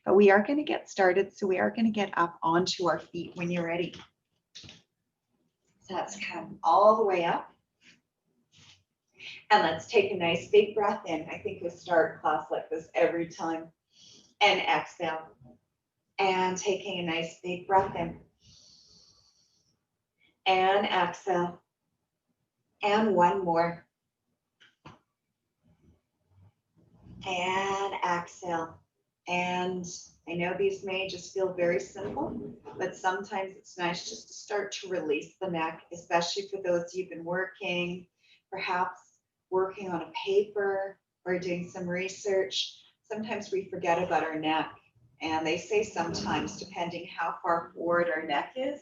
But we are going to get started. So we are going to get up onto our feet when you're ready. So let's come all the way up. And let's take a nice big breath in. I think we start class like this every time. And exhale. And taking a nice big breath in. And exhale. And one more. And exhale. And I know these may just feel very simple, but sometimes it's nice just to start to release the neck, especially for those you've been working, perhaps working on a paper or doing some research. Sometimes we forget about our neck. And they say sometimes, depending how far forward our neck is,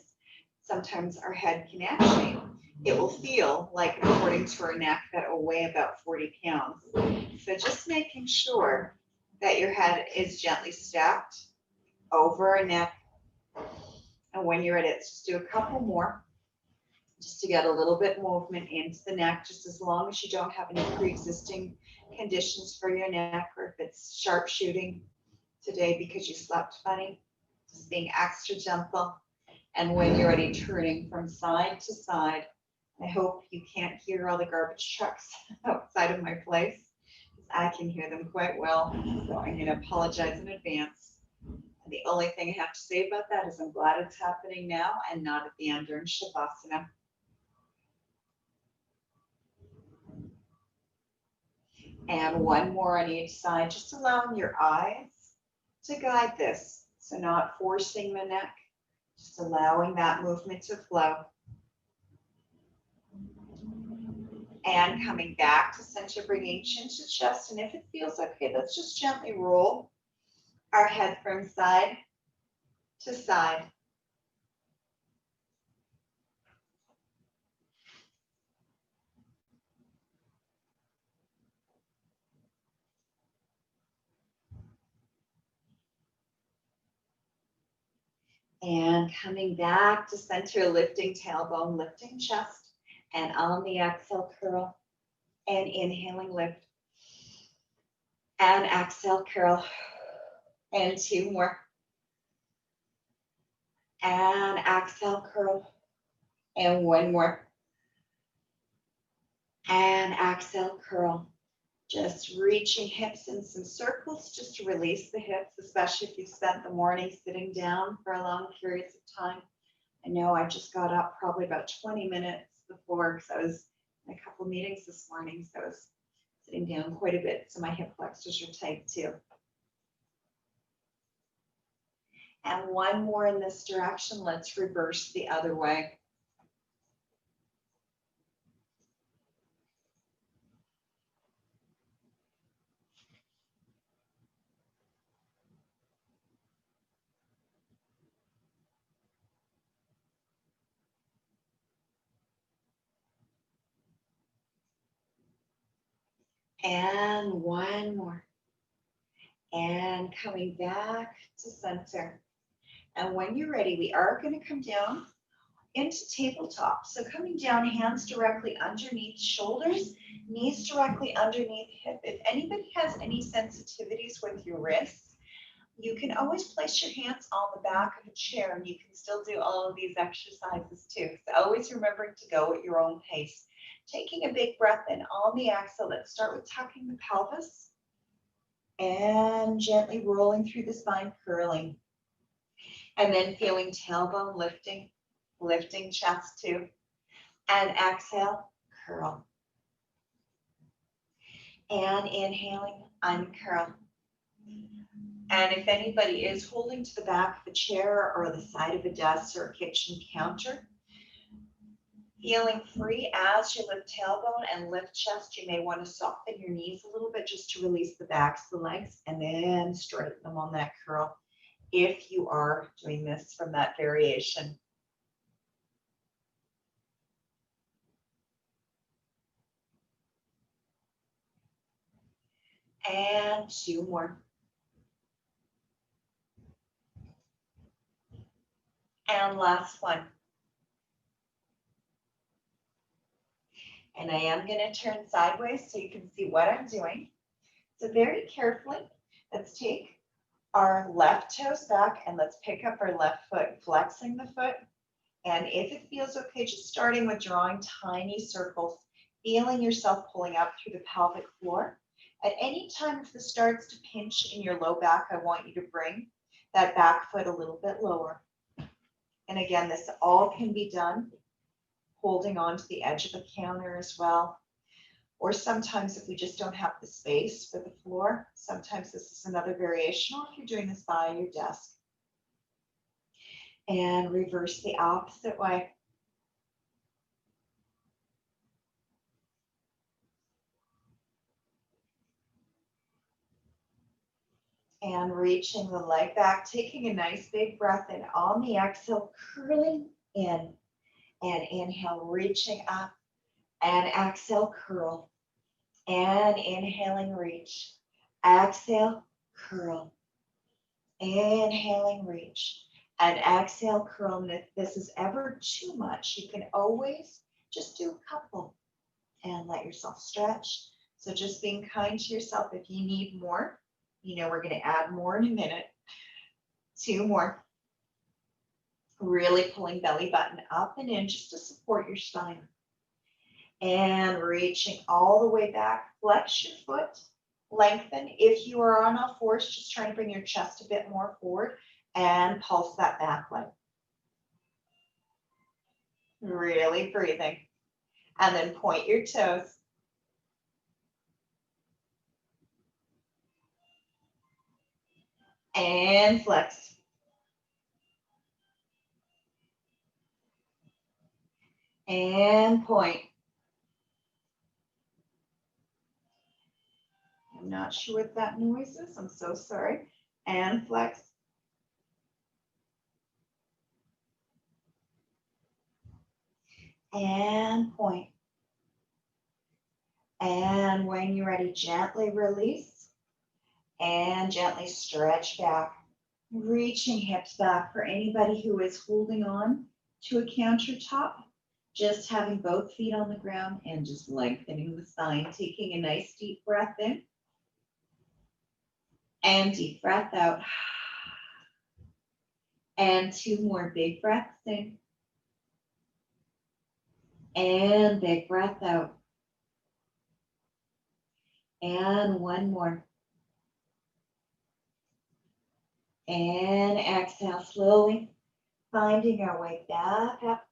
sometimes our head can actually, it will feel like, according to our neck, that it will weigh about 40 pounds. So just making sure that your head is gently stacked over our neck. And when you're ready, let's just do a couple more, just to get a little bit movement into the neck, just as long as you don't have any pre-existing conditions for your neck, or if it's sharp shooting today because you slept funny, just being extra gentle. And when you're ready, turning from side to side. I hope you can't hear all the garbage trucks outside of my place. I can hear them quite well, so I'm going to apologize in advance. And the only thing I have to say about that is I'm glad it's happening now and not at the end during Shavasana. And one more on each side, just allowing your eyes to guide this. So not forcing the neck, just allowing that movement to flow. And coming back to center, bringing chin to chest. And if it feels okay, let's just gently roll our head from side to side. And coming back to center, lifting tailbone, lifting chest. And on the exhale, curl. And inhaling, lift. And exhale, curl. And two more. And exhale, curl. And one more. And exhale, curl. Just reaching hips in some circles just to release the hips, especially if you spent the morning sitting down for a long periods of time. I know I just got up probably about 20 minutes before, because I was in a couple meetings this morning, so I was sitting down quite a bit, so my hip flexors are tight too. And one more in this direction. Let's reverse the other way. And one more. And coming back to center. And when you're ready, we are going to come down into tabletop. So coming down, hands directly underneath shoulders, knees directly underneath hip. If anybody has any sensitivities with your wrists, you can always place your hands on the back of a chair, and you can still do all of these exercises too. So always remembering to go at your own pace. Taking a big breath in on the exhale. Let's start with tucking the pelvis and gently rolling through the spine, curling. And then feeling tailbone lifting, lifting chest too. And exhale, curl. And inhaling, uncurl. And if anybody is holding to the back of a chair or the side of a desk or a kitchen counter, feeling free as you lift tailbone and lift chest, you may want to soften your knees a little bit just to release the backs of the legs, and then straighten them on that curl if you are doing this from that variation. And two more. And last one. And I am going to turn sideways so you can see what I'm doing. So very carefully, let's take our left toes back and let's pick up our left foot, flexing the foot. And if it feels okay, just starting with drawing tiny circles, feeling yourself pulling up through the pelvic floor. At any time, if this starts to pinch in your low back, I want you to bring that back foot a little bit lower. And again, this all can be done holding on to the edge of the counter as well. Or sometimes if we just don't have the space for the floor, sometimes this is another variation, or if you're doing this by your desk. And reverse the opposite way. And reaching the leg back, taking a nice big breath in on the exhale, curling in, and inhale, reaching up, and exhale, curl, and inhaling, reach, exhale, curl, inhaling, reach, and exhale, curl. And if this is ever too much, you can always just do a couple and let yourself stretch. So just being kind to yourself. If you need more, you know, we're going to add more in a minute. 2 more. Really pulling belly button up and in just to support your spine. And reaching all the way back. Flex your foot. Lengthen. If you are on all fours, just trying to bring your chest a bit more forward and pulse that back leg. Really breathing. And then point your toes. And flex. And point. I'm not sure what that noise is. I'm so sorry. And flex. And point. And when you're ready, gently release and gently stretch back, reaching hips back. For anybody who is holding on to a countertop, just having both feet on the ground and just lengthening the spine, taking a nice deep breath in and deep breath out. And 2 more big breaths in and big breath out. And 1 more. And exhale slowly, finding our way back up.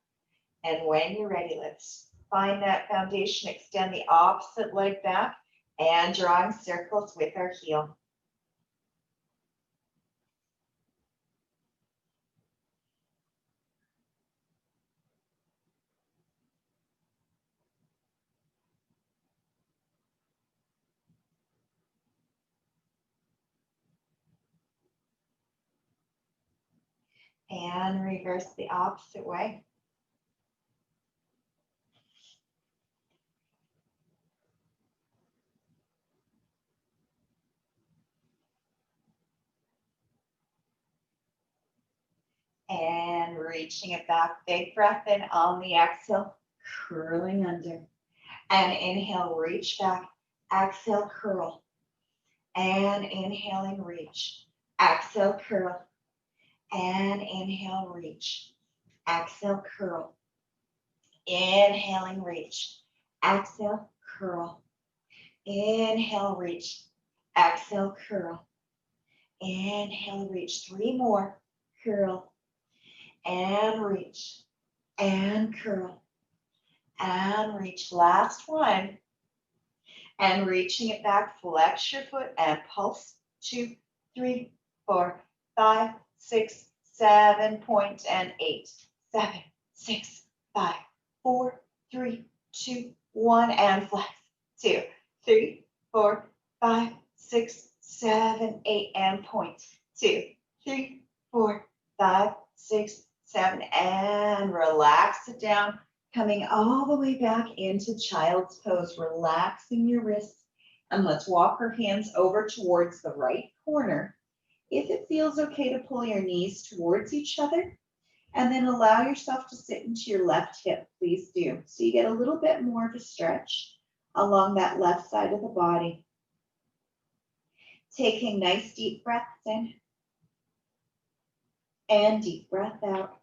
And when you're ready, let's find that foundation, extend the opposite leg back and drawing circles with our heel. And reverse the opposite way. And reaching it back, big breath in on the exhale, curling under. And inhale, reach back, exhale, curl. And inhaling, reach, exhale, curl. And inhale, reach, exhale, curl. Inhaling, reach, exhale, curl. Inhale, reach, exhale, curl. Inhale, reach, 3 more, curl. And reach, and curl, and reach. Last one. And reaching it back, flex your foot and pulse. 2, 3, 4, 5, 6, 7, point, and 8, 7, 6, 5, 4, 3, 2, 1, and flex. 2, 3, 4, 5, 6, 7, 8, and point. 2, 3, 4, 5, 6, 7, and relax it down, coming all the way back into child's pose, relaxing your wrists. And let's walk our hands over towards the right corner. If it feels okay to pull your knees towards each other, and then allow yourself to sit into your left hip, please do. So you get a little bit more of a stretch along that left side of the body. Taking nice deep breaths in And deep breath out.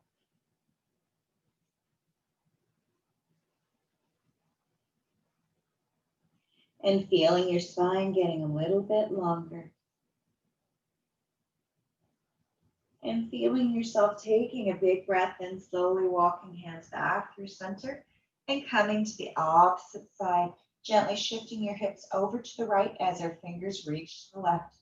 And feeling your spine getting a little bit longer. And feeling yourself taking a big breath in, slowly walking hands back through center and coming to the opposite side, gently shifting your hips over to the right as our fingers reach to the left.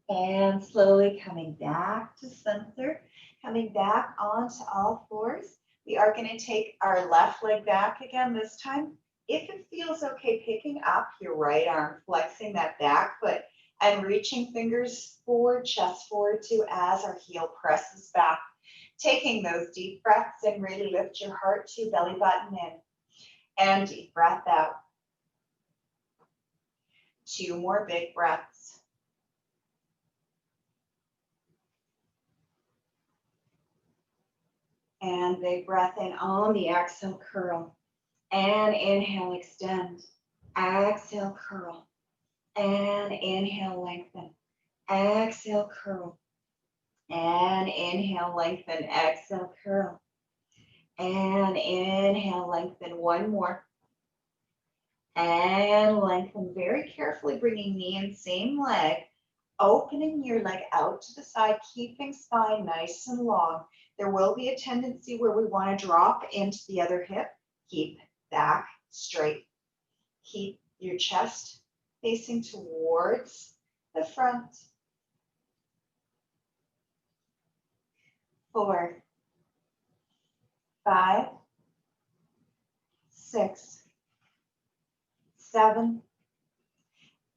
And slowly coming back to center, coming back onto all fours. We are going to take our left leg back again this time. If it feels okay, picking up your right arm, flexing that back foot and reaching fingers forward, chest forward too as our heel presses back. Taking those deep breaths and really lift your heart to belly button in. And deep breath out. 2 more big breaths. And big breath in on the exhale, curl. And inhale, extend. Exhale, curl. And inhale, lengthen. Exhale, curl. And inhale, lengthen. Exhale, curl. And inhale, lengthen. One more. And lengthen very carefully, bringing knee and same leg. Opening your leg out to the side, keeping spine nice and long. There will be a tendency where we want to drop into the other hip. Keep back straight. Keep your chest facing towards the front. 4, 5, 6, 7,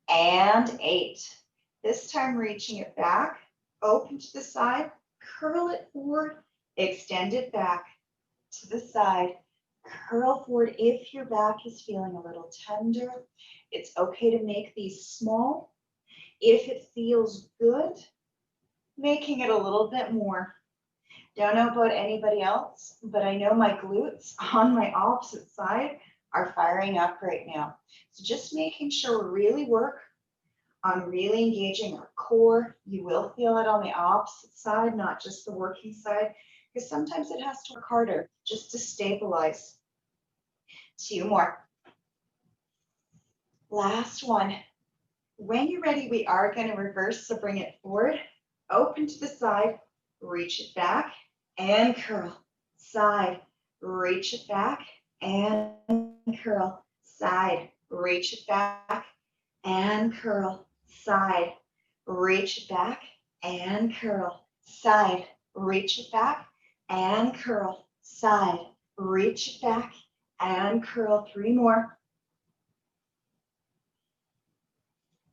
and 8. This time reaching it back, open to the side, curl it forward, extend it back to the side, curl forward. If your back is feeling a little tender, it's okay to make these small. If it feels good, making it a little bit more. Don't know about anybody else, but I know my glutes on my opposite side are firing up right now. So just making sure we really work on really engaging our core. You will feel it on the opposite side, not just the working side, because sometimes it has to work harder just to stabilize. 2 more. Last one. When you're ready, we are going to reverse, so bring it forward, open to the side, reach it back, and curl. Side, reach it back, and curl. Side, reach it back, and curl. Side, reach it back, and curl. Side, reach it back, and curl. Side, reach it back, and curl. 3 more.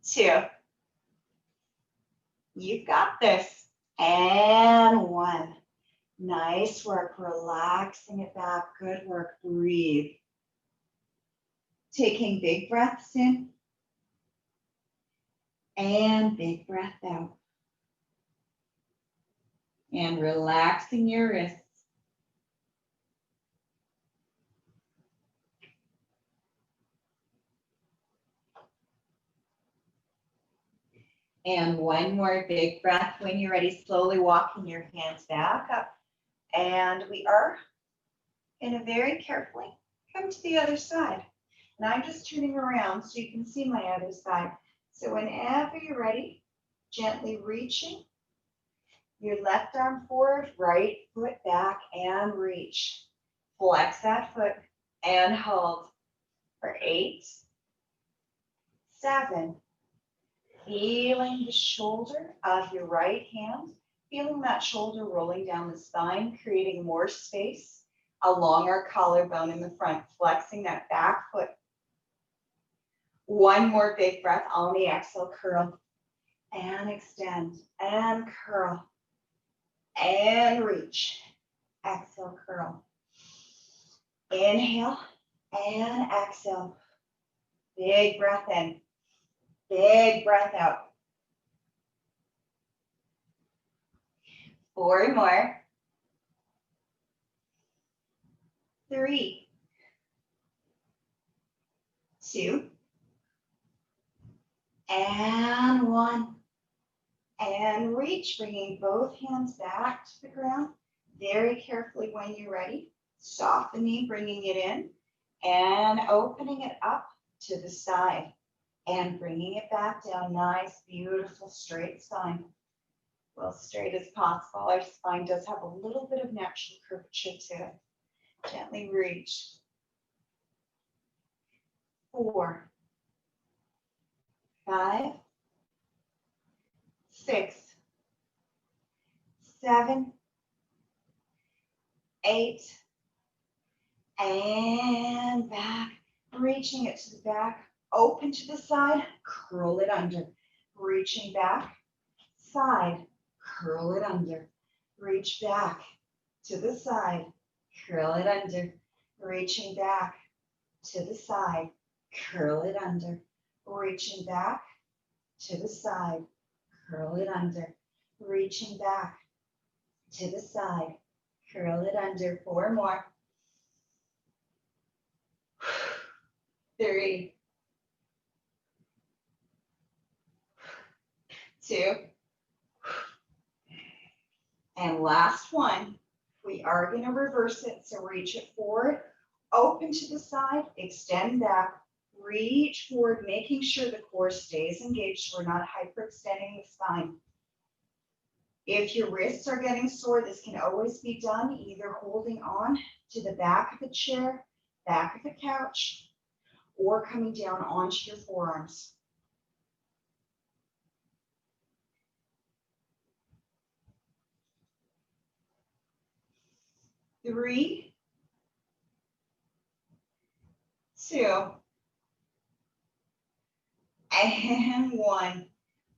2. You've got this. And 1. Nice work. Relaxing it back. Good work. Breathe. Taking big breaths in. And big breath out. And relaxing your wrists. And 1 more big breath. When you're ready, slowly walking your hands back up. And we are going to very carefully come to the other side. And I'm just turning around so you can see my other side. So whenever you're ready, gently reaching your left arm forward, right foot back, and reach. Flex that foot and hold for 8, 7, feeling the shoulder of your right hand, feeling that shoulder rolling down the spine, creating more space along our collarbone in the front, flexing that back foot. 1 more big breath on the exhale, curl and extend and curl and reach. Exhale, curl. Inhale and exhale. Big breath in. Big breath out. 4 more. 3, 2, and 1. And reach, bringing both hands back to the ground. Very carefully when you're ready. Softening, bringing it in, and opening it up to the side. And bringing it back down. Nice, beautiful, straight spine. Well, straight as possible. Our spine does have a little bit of natural curvature to it. Gently reach. 4, 5, 6, 7, 8, and back. Reaching it to the back, open to the side, curl it under. Reaching back, side, curl it under. Reach back to the side, curl it under. Reaching back to the side, curl it under. Reaching back to the side, curl it under. Reaching back to the side, curl it under. 4 more. 3, 2, and last one. We are going to reverse it, so reach it forward, open to the side, extend back, reach forward, making sure the core stays engaged. We're not hyperextending the spine. If your wrists are getting sore, this can always be done either holding on to the back of the chair, back of the couch, or coming down onto your forearms. 3, 2, and 1.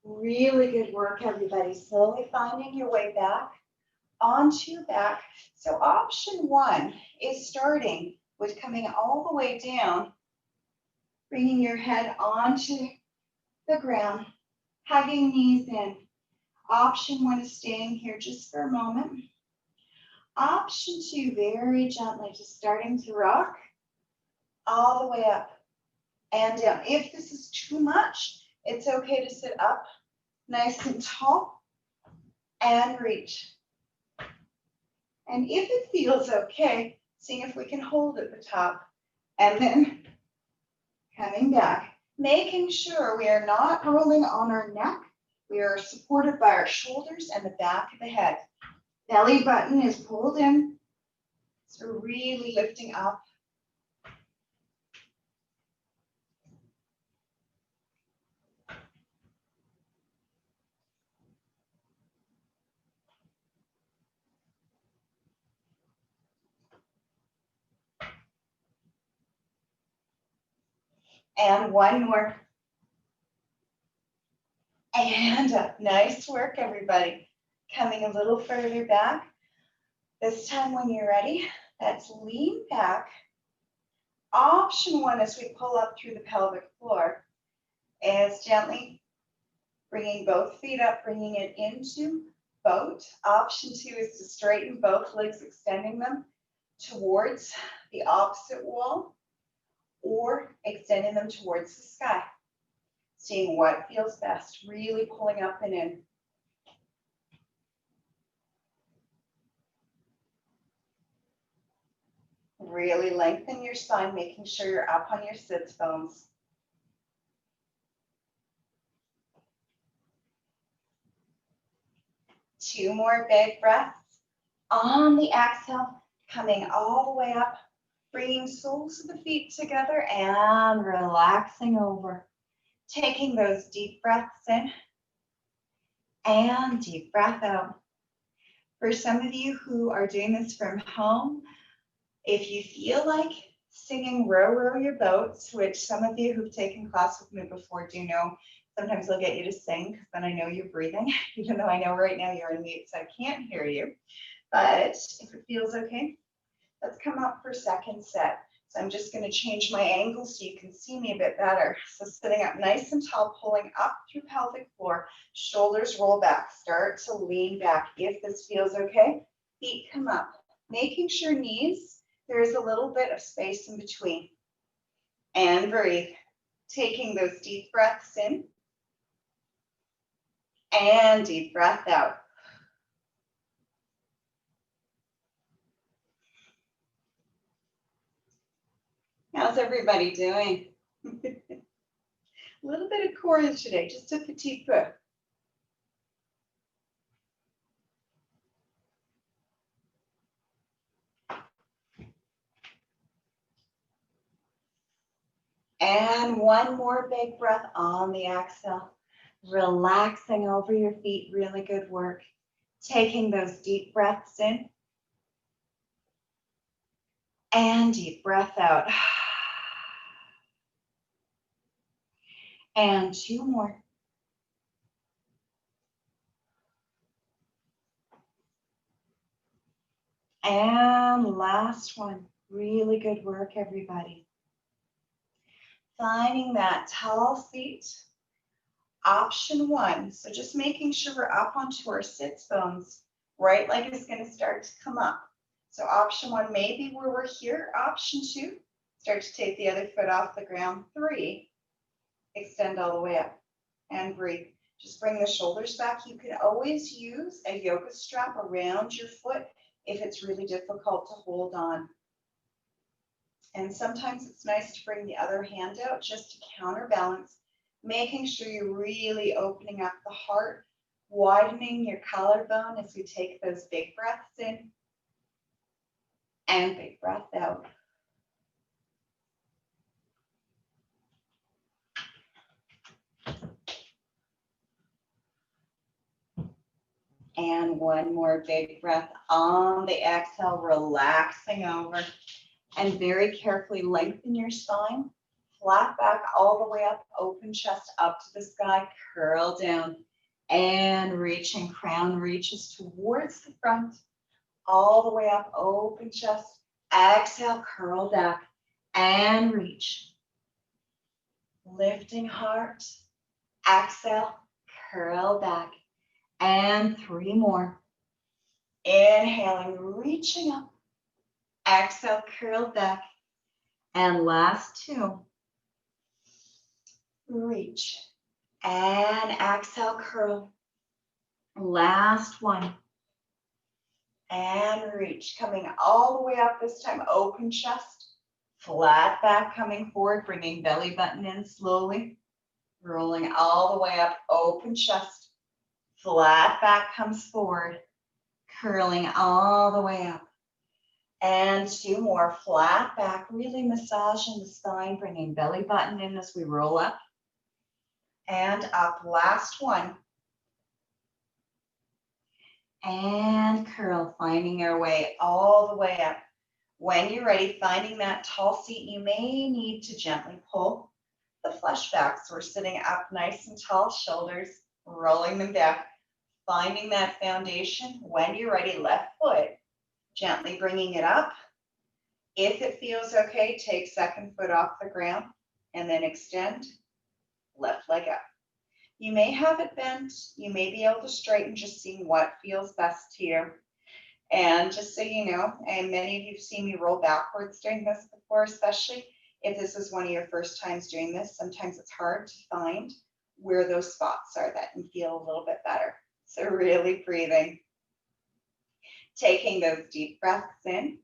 Really good work, everybody. Slowly finding your way back onto your back. So option 1 is starting with coming all the way down, bringing your head onto the ground, hugging knees in. Option 1 is staying here just for a moment. Option 2, very gently, just starting to rock all the way up and down. If this is too much, it's okay to sit up nice and tall and reach. And if it feels okay, seeing if we can hold at the top and then coming back, making sure we are not rolling on our neck. We are supported by our shoulders and the back of the head. Belly button is pulled in, so we're really lifting up. And 1 more. And up. Nice work, everybody. Coming a little further back. This time when you're ready, let's lean back. Option 1 as we pull up through the pelvic floor is gently bringing both feet up, bringing it into boat. Option 2 is to straighten both legs, extending them towards the opposite wall or extending them towards the sky. Seeing what feels best, really pulling up and in. Really lengthen your spine, making sure you're up on your sits bones. Two more big breaths. On the exhale, coming all the way up, bringing soles of the feet together and relaxing over. Taking those deep breaths in and deep breath out. For some of you who are doing this from home, if you feel like singing Row, Row Your Boats, which some of you who've taken class with me before do know, sometimes I'll get you to sing because then I know you're breathing, even though I know right now you're on mute, so I can't hear you. But if it feels okay, let's come up for second set. So I'm just going to change my angle so you can see me a bit better. So sitting up nice and tall, pulling up through pelvic floor, shoulders roll back, start to lean back. If this feels okay, feet come up. Making sure knees, there is a little bit of space in between. And breathe. Taking those deep breaths in. And deep breath out. How's everybody doing? A little bit of core today, just a petit peu. And one more big breath on the exhale. Relaxing over your feet, really good work. Taking those deep breaths in. And deep breath out. And two more. And last one. Really good work, everybody. Finding that tall seat. Option one. So just making sure we're up onto our sits bones. Right leg is going to start to come up. So option one may be where we're here. Option two, start to take the other foot off the ground. 3, extend all the way up and breathe. Just bring the shoulders back. You can always use a yoga strap around your foot if it's really difficult to hold on. And sometimes it's nice to bring the other hand out just to counterbalance, making sure you're really opening up the heart, widening your collarbone as we take those big breaths in and big breath out. And one more big breath on the exhale, relaxing over. And very carefully lengthen your spine. Flat back all the way up, open chest up to the sky, curl down. And reaching, crown reaches towards the front. All the way up, open chest. Exhale, curl back and reach. Lifting heart. Exhale, curl back. And 3 more. Inhaling, reaching up. Exhale, curl back. And last 2. Reach. And exhale, curl. Last 1. And reach. Coming all the way up this time. Open chest. Flat back coming forward. Bringing belly button in slowly. Rolling all the way up. Open chest. Flat back comes forward, curling all the way up. And 2 more, flat back, really massaging the spine, bringing belly button in as we roll up. And up, last 1. And curl, finding our way all the way up. When you're ready, finding that tall seat, you may need to gently pull the flesh back. So we're sitting up nice and tall, shoulders, rolling them back. Finding that foundation. When you're ready, left foot, gently bringing it up. If it feels okay, take second foot off the ground and then extend, left leg up. You may have it bent. You may be able to straighten, just seeing what feels best to you. And just so you know, and many of you have seen me roll backwards doing this before, especially if this is one of your first times doing this. Sometimes it's hard to find where those spots are that can feel a little bit better. So really breathing, taking those deep breaths in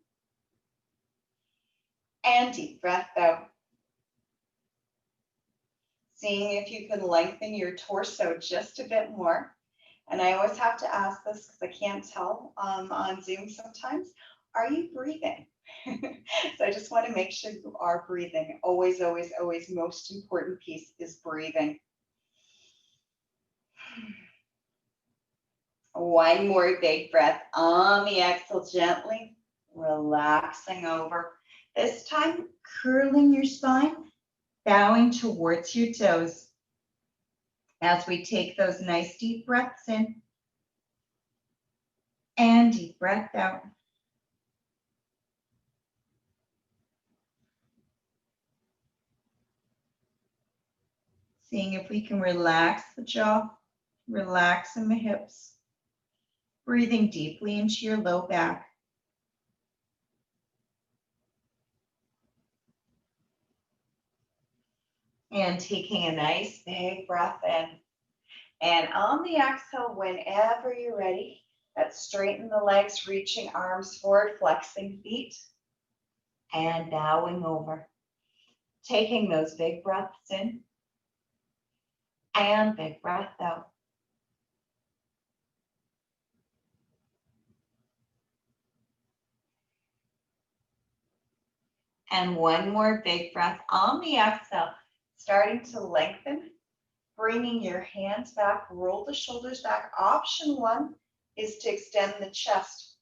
and deep breath out. Seeing if you can lengthen your torso just a bit more. And I always have to ask this because I can't tell on Zoom sometimes. Are you breathing? So I just want to make sure you are breathing. Always, always, always, most important piece is breathing. One more big breath on the exhale, gently relaxing over. This time, curling your spine, bowing towards your toes. As we take those nice deep breaths in and deep breath out. Seeing if we can relax the jaw, relaxing the hips, breathing deeply into your low back. And taking a nice big breath in. And on the exhale, whenever you're ready, let's straighten the legs, reaching arms forward, flexing feet, and bowing over. Taking those big breaths in and big breath out. And one more big breath on the exhale, starting to lengthen, bringing your hands back, roll the shoulders back. Option one is to extend the chest.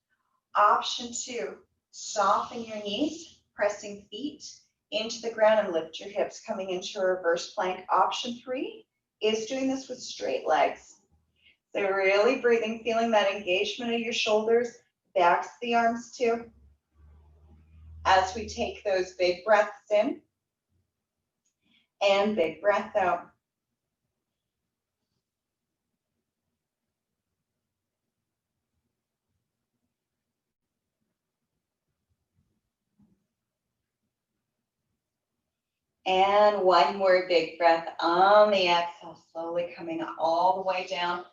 Option two, soften your knees, pressing feet into the ground and lift your hips, coming into a reverse plank. Option three is doing this with straight legs. So really breathing, feeling that engagement of your shoulders, back to the arms too. As we take those big breaths in and big breath out. And one more big breath on the exhale, slowly coming all the way down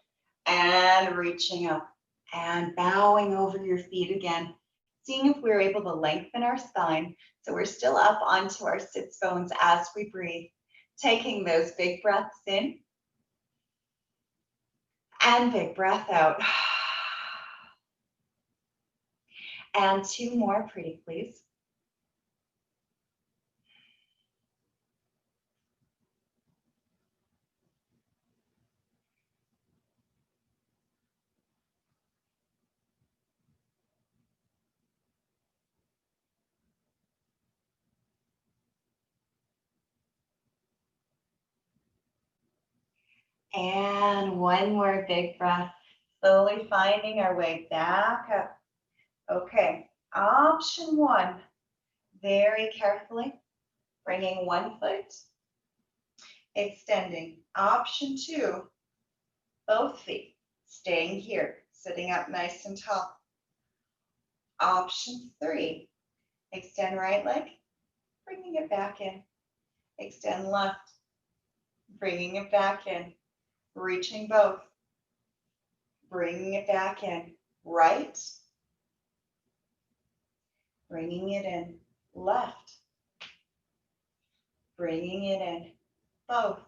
and reaching up and bowing over your feet again. Seeing if we're able to lengthen our spine so we're still up onto our sits bones as we breathe. Taking those big breaths in and big breath out. And two more, pretty please. And one more big breath, slowly finding our way back up. Okay, option one, very carefully, bringing one foot, extending. Option two, both feet, staying here, sitting up nice and tall. Option three, extend right leg, bringing it back in. Extend left, bringing it back in. Reaching both, bringing it back in. Right, bringing it in. Left, bringing it in. Both.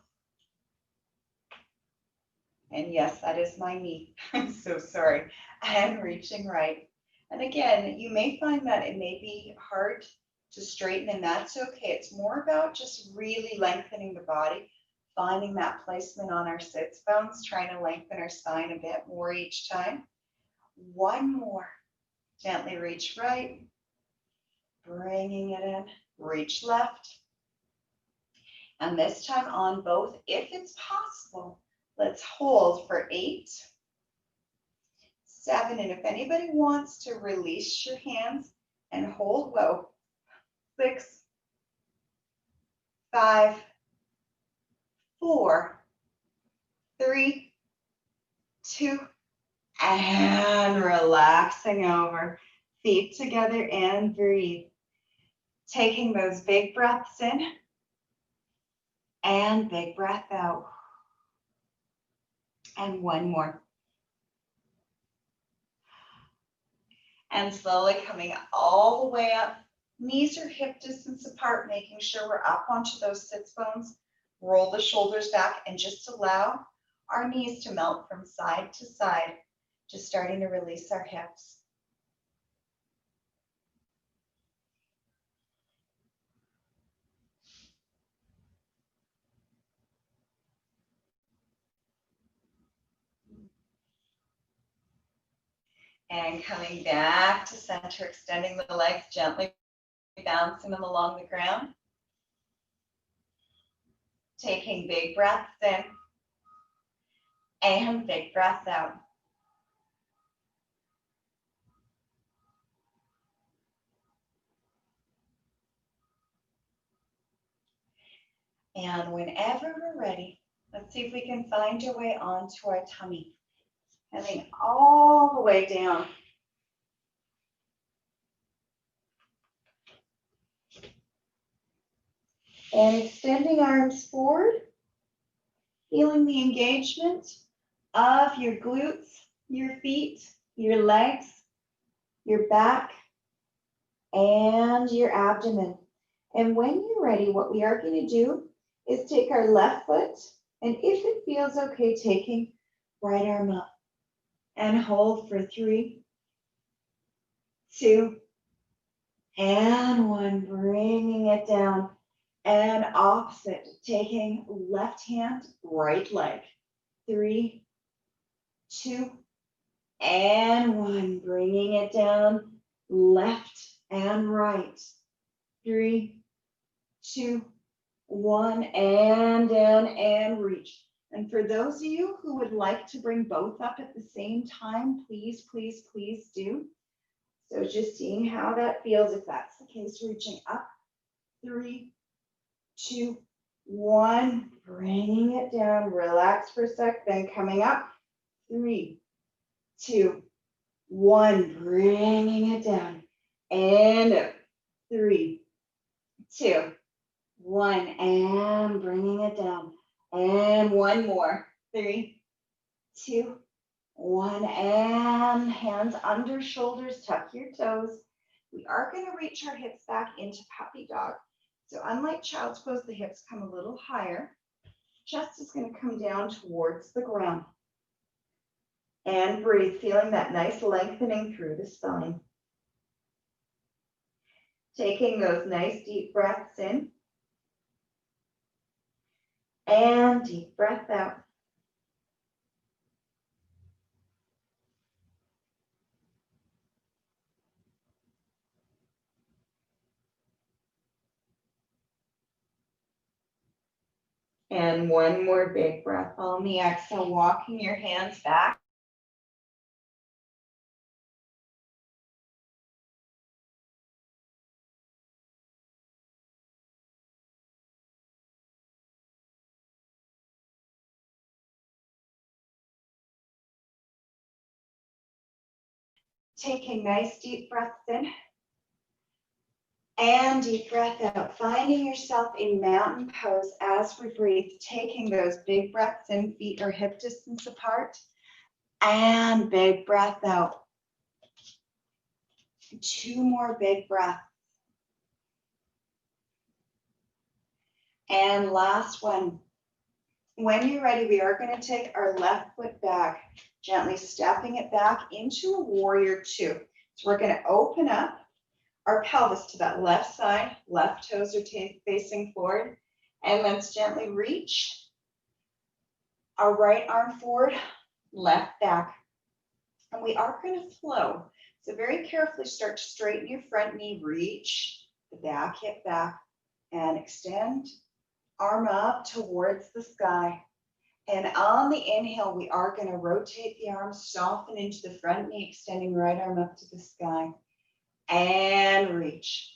And yes, that is my knee. I'm so sorry. And reaching right. And again, you may find that it may be hard to straighten, and that's okay. It's more about just really lengthening the body, finding that placement on our sits bones, trying to lengthen our spine a bit more each time. One more. Gently reach right, bringing it in, reach left. And this time on both, if it's possible, let's hold for 8, 7, and if anybody wants to release your hands and hold low, 6, 5, 4, 3, 2, and relaxing over. Feet together and breathe. Taking those big breaths in and big breath out. And one more. And slowly coming all the way up. Knees are hip distance apart, making sure we're up onto those sits bones. Roll the shoulders back and just allow our knees to melt from side to side, just starting to release our hips. And coming back to center, extending the legs gently, bouncing them along the ground. Taking big breaths in and big breath out. And whenever we're ready, Let's see if we can find our way onto our tummy. Heading all the way down. And extending arms forward, feeling the engagement of your glutes, your feet, your legs, your back, and your abdomen. And when you're ready, what we are going to do is take our left foot, and if it feels okay, taking right arm up and hold for 3, 2, and 1, bringing it down. And opposite, taking left hand, right leg. 3, 2, and 1, bringing it down, left and right. 3, 2, 1, and down and reach. And for those of you who would like to bring both up at the same time, please, please, please do. So just seeing how that feels. If that's the case, reaching up. 3, 2, 1, bringing it down. Relax for a sec, then coming up. 3, 2, 1, bringing it down. And up. 3, 2, 1, and bringing it down. And 1 more. 3, 2, 1, and hands under shoulders, tuck your toes. We are going to reach our hips back into puppy dog. So unlike child's pose, the hips come a little higher. Chest is going to come down towards the ground. And breathe, feeling that nice lengthening through the spine. Taking those nice deep breaths in. And deep breath out. And 1 more big breath on the exhale, walking your hands back. Taking nice deep breaths in. And deep breath out, finding yourself in mountain pose as we breathe, taking those big breaths in, feet are hip distance apart, and big breath out. 2 more big breaths. And last one. When you're ready, we are going to take our left foot back, gently stepping it back into a warrior 2. So we're going to open up our pelvis to that left side, left toes are facing forward, and let's gently reach our right arm forward, left back, and we are going to flow. So very carefully start to straighten your front knee, reach the back hip back, and extend, arm up towards the sky. And on the inhale, we are going to rotate the arms, soften into the front knee, extending right arm up to the sky. And reach.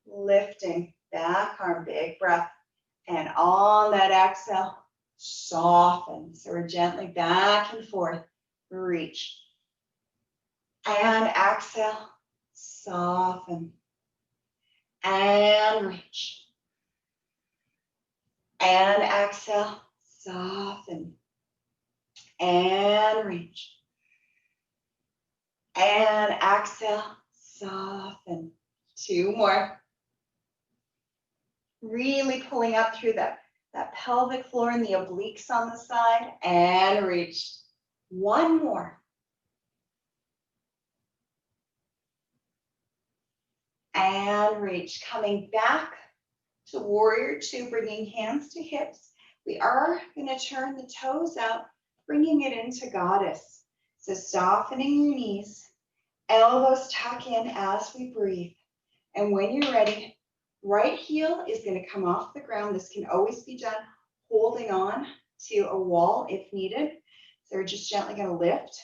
Lifting, back arm, big breath. And on that exhale, soften. So we're gently back and forth. Reach. And exhale, soften. And reach. And exhale, soften. And reach. And exhale, soften. 2 more. Really pulling up through that pelvic floor and the obliques on the side. And reach. 1 more. And reach. Coming back to warrior 2, bringing hands to hips. We are going to turn the toes out, bringing it into goddess. So softening your knees, elbows tuck in as we breathe. And when you're ready, right heel is going to come off the ground. This can always be done holding on to a wall if needed. So we're just gently going to lift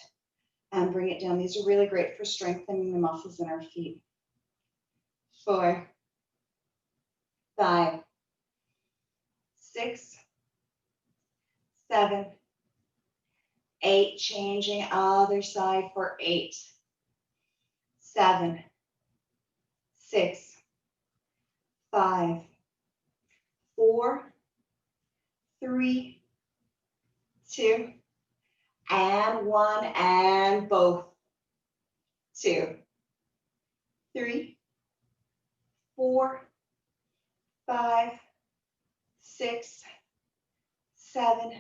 and bring it down. These are really great for strengthening the muscles in our feet. 4, 5, 6, 7, 8, changing other side for 8, 7, 6, 5, 4, 3, 2, and 1, and both. 2, 3, 4, 5, 6, 7,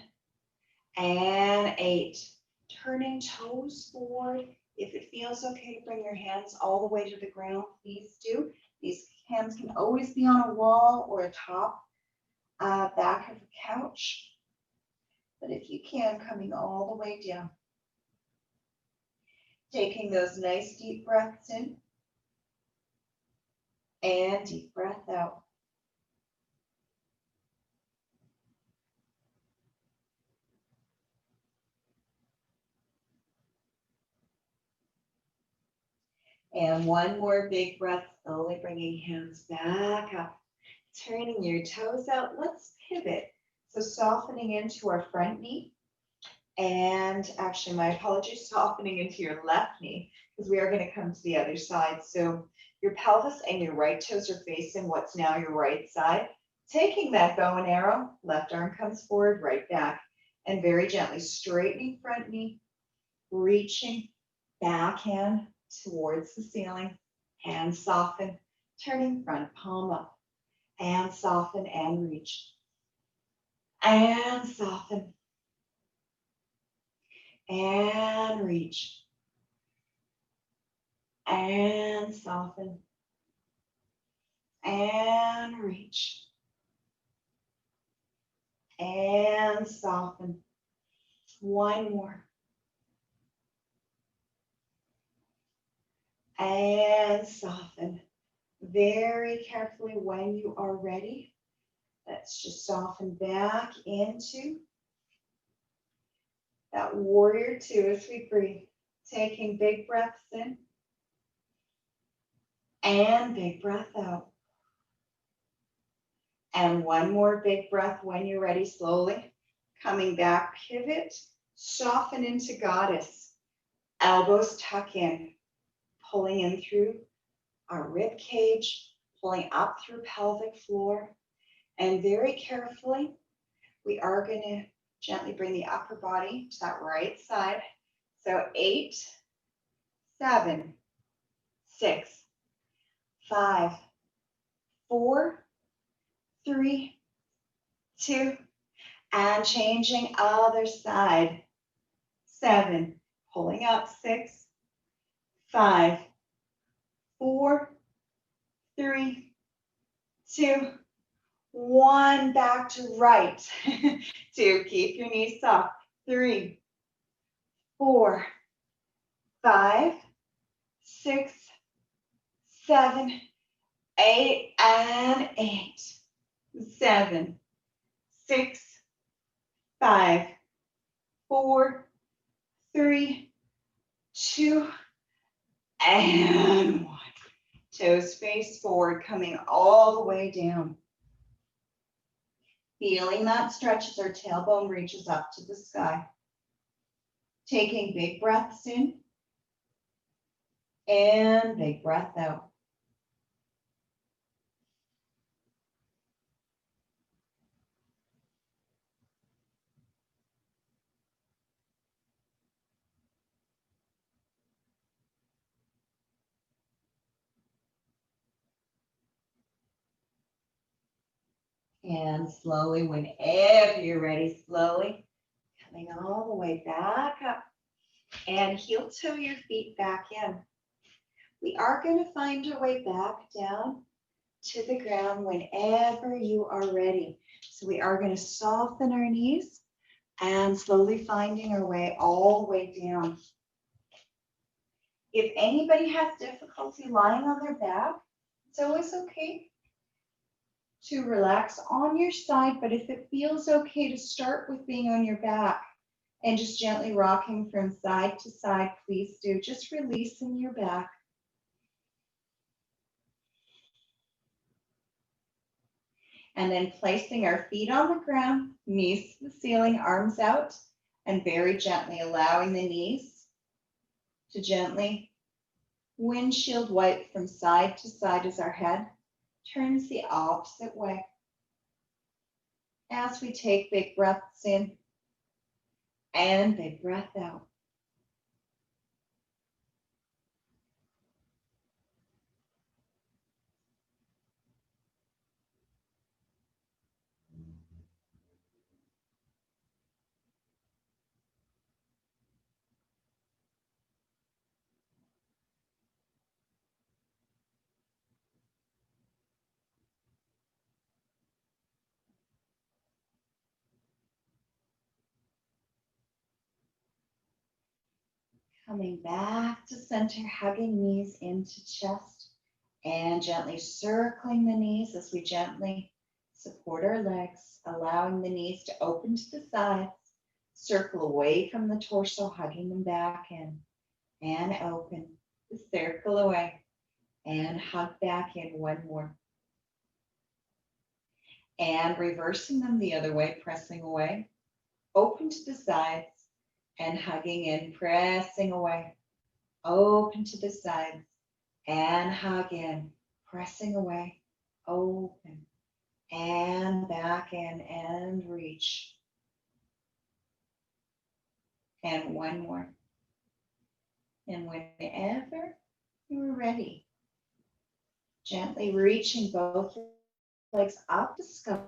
and 8. Turning toes forward. If it feels okay to bring your hands all the way to the ground, please do. These hands can always be on a wall or a top, back of the couch. But if you can, coming all the way down. Taking those nice deep breaths in and deep breath out. And one more big breath, slowly bringing hands back up. Turning your toes out. Let's pivot. So softening into our front knee. And actually, my apologies, softening into your left knee, because we are going to come to the other side. So your pelvis and your right toes are facing what's now your right side. Taking that bow and arrow, left arm comes forward, right back. And very gently straightening front knee, reaching back hand towards the ceiling, hands soften, turning front palm up, and soften and reach, and soften, and reach, and soften, and reach, and soften. One more. And soften. Very carefully when you are ready. Let's just soften back into that warrior 2 as we breathe. Taking big breaths in and big breath out. And one more big breath when you're ready, slowly. Coming back, pivot, soften into goddess. Elbows tuck in, pulling in through our rib cage, pulling up through pelvic floor. And very carefully, we are going to gently bring the upper body to that right side. So 8, 7, 6, 5, 4, 3, 2, and changing other side. 7, pulling up, 6, 5, 4, 3, 2, 1, back to right. 2, keep your knees soft. 3, 4, 5, 6, 7, 8, and 8. 7, 6, 5, 4, 3, 2, and 1. Toes face forward, coming all the way down. Feeling that stretch as our tailbone reaches up to the sky. Taking big breaths in and big breath out. And slowly, whenever you're ready, slowly coming all the way back up. And heel toe your feet back in. We are going to find our way back down to the ground whenever you are ready. So we are going to soften our knees and slowly finding our way all the way down. If anybody has difficulty lying on their back, it's always okay to relax on your side, but if it feels okay to start with being on your back and just gently rocking from side to side, please do. Just releasing your back. And then placing our feet on the ground, knees to the ceiling, arms out, and very gently allowing the knees to gently windshield wipe from side to side as our head turns the opposite way. As we take big breaths in and big breath out. Coming back to center, hugging knees into chest and gently circling the knees as we gently support our legs, allowing the knees to open to the sides, circle away from the torso, hugging them back in and open, circle away and hug back in one more. And reversing them the other way, pressing away, open to the sides and hugging in, pressing away, open to the sides and hug in, pressing away, open and back in and reach. And one more. And whenever you're ready, gently reaching both legs up the sky,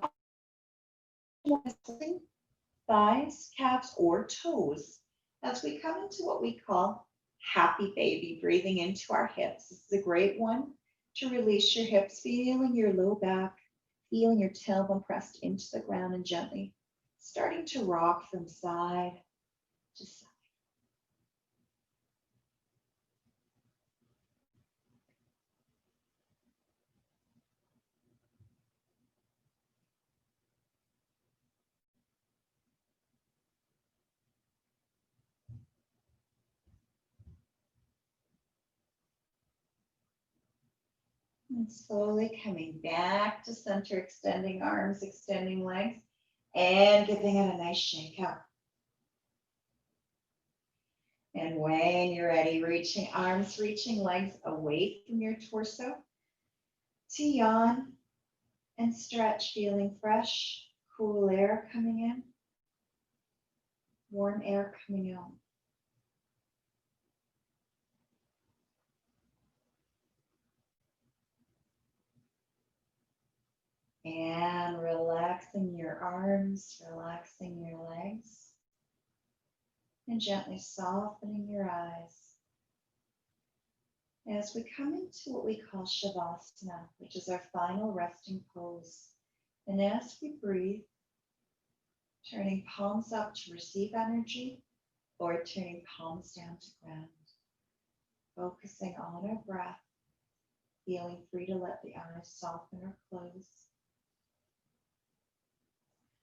thighs, calves, or toes as we come into what we call happy baby, breathing into our hips. This is a great one to release your hips, feeling your low back, feeling your tailbone pressed into the ground and gently starting to rock from side to side. And slowly coming back to center, extending arms, extending legs, and giving it a nice shake up. And when you're ready, reaching arms, reaching legs away from your torso to yawn and stretch, feeling fresh, cool air coming in, warm air coming out. And relaxing your arms, relaxing your legs, and gently softening your eyes. As we come into what we call Shavasana, which is our final resting pose. And as we breathe, turning palms up to receive energy or turning palms down to ground. Focusing on our breath, feeling free to let the eyes soften or close.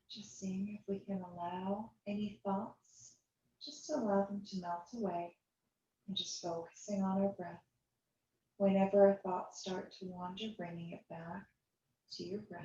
Just seeing if we can allow any thoughts, just allow them to melt away and just focusing on our breath. Whenever our thoughts start to wander, bringing it back to your breath.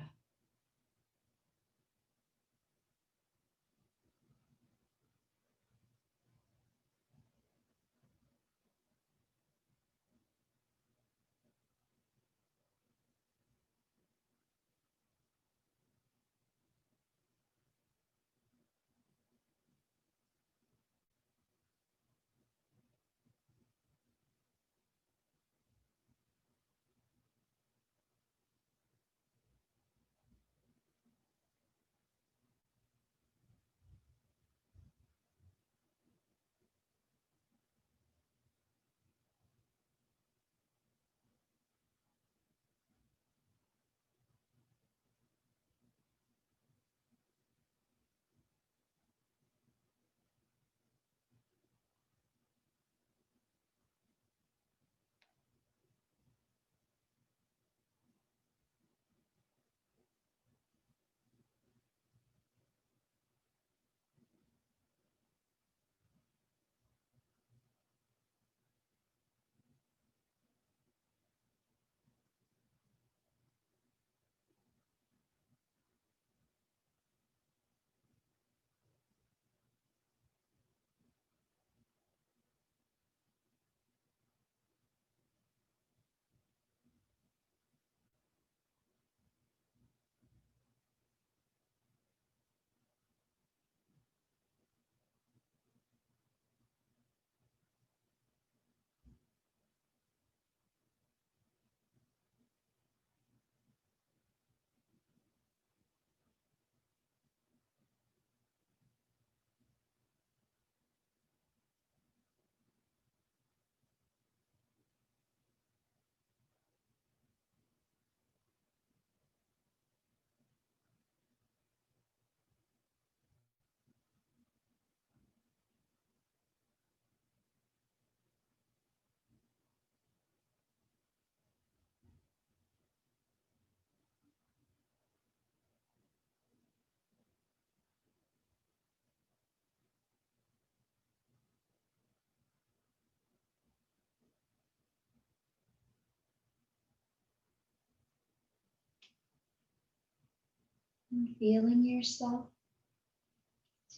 And feeling yourself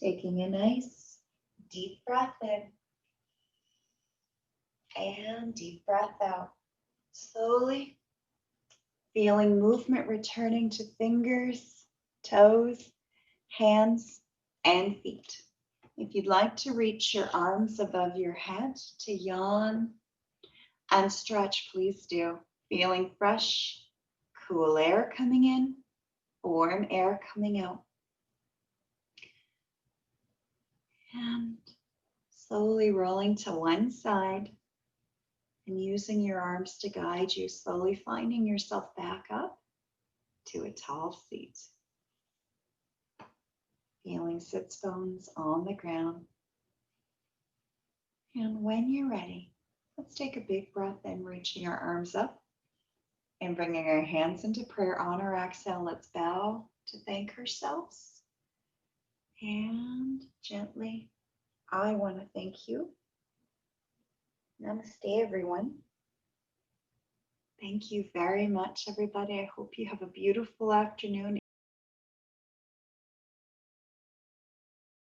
taking a nice deep breath in and deep breath out. Slowly feeling movement returning to fingers, toes, hands, and feet. If you'd like to reach your arms above your head to yawn and stretch, please do. Feeling fresh, cool air coming in, warm air coming out. And slowly rolling to one side and using your arms to guide you, slowly finding yourself back up to a tall seat. Feeling sits bones on the ground. And when you're ready, let's take a big breath in, reaching our arms up and bringing our hands into prayer. On our exhale, let's bow to thank ourselves. And gently, I want to thank you. Namaste, everyone. Thank you very much, everybody. I hope you have a beautiful afternoon.